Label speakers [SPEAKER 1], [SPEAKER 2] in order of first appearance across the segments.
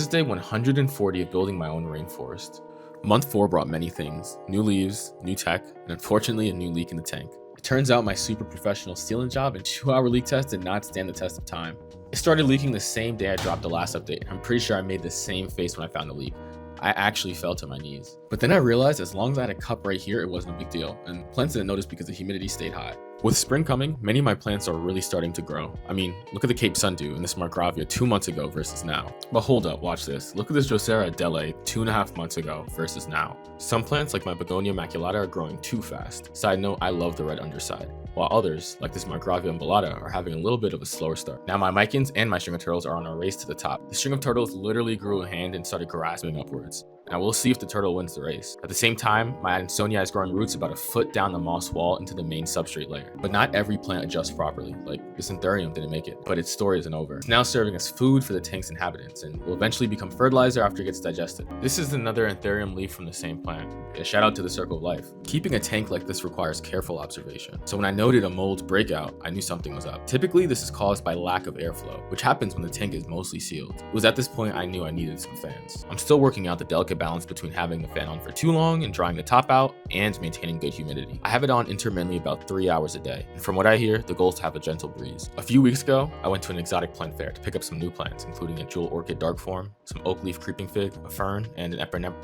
[SPEAKER 1] is day 140 of building my own rainforest. Month 4 brought many things: new leaves, new tech, and unfortunately a new leak in the tank. It turns out my super professional sealant job and 2-hour leak test did not stand the test of time. It started leaking the same day I dropped the last update. I'm pretty sure I made the same face when I found the leak. I actually fell to my knees. But then I realized as long as I had a cup right here, it wasn't a big deal, and plants didn't notice because the humidity stayed high. With spring coming, many of my plants are really starting to grow. I mean, look at the Cape Sundew and this Margravia 2 months ago versus now. But hold up, watch this. Look at this Drosera Adele 2.5 months ago versus now. Some plants like my Begonia maculata are growing too fast. Side note, I love the red underside. While others, like this Margravia umbellata, are having a little bit of a slower start. Now my Micans and my string of turtles are on a race to the top. The string of turtles literally grew a hand and started grasping upwards. Now we'll see if the turtle wins the race. At the same time, my Adansonia is growing roots about a foot down the moss wall into the main substrate layer. But not every plant adjusts properly, like the Terrarium didn't make it, but its story isn't over. It's now serving as food for the tank's inhabitants and will eventually become fertilizer after it gets digested. This is another Anthurium leaf from the same plant. A shout out to the Circle of Life. Keeping a tank like this requires careful observation. So when I noted a mold breakout, I knew something was up. Typically, this is caused by lack of airflow, which happens when the tank is mostly sealed. It was at this point I knew I needed some fans. I'm still working out the delicate balance between having the fan on for too long and drying the top out and maintaining good humidity. I have it on intermittently about 3 hours a day, and from what I hear, the goal is to have a gentle breeze. A few weeks ago, I went to an exotic plant fair to pick up some new plants, including a jewel orchid dark form, some oak leaf creeping fig, a fern, and an epinephrine.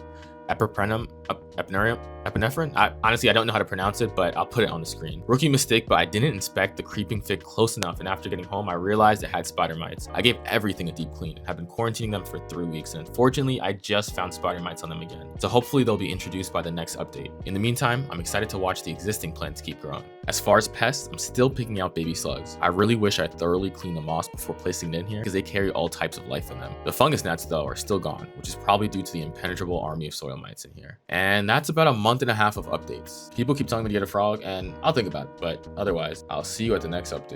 [SPEAKER 1] Honestly, I don't know how to pronounce it, but I'll put it on the screen. Rookie mistake, but I didn't inspect the creeping fig close enough, and after getting home, I realized it had spider mites. I gave everything a deep clean and have been quarantining them for 3 weeks, and unfortunately, I just found spider mites on them again. So hopefully they'll be introduced by the next update. In the meantime, I'm excited to watch the existing plants keep growing. As far as pests, I'm still picking out baby slugs. I really wish I thoroughly cleaned the moss before placing it in here because they carry all types of life in them. The fungus gnats though are still gone, which is probably due to the impenetrable army of soil mites in here. And that's about a month and a half of updates. People keep telling me to get a frog, and I'll think about it, but otherwise, I'll see you at the next update.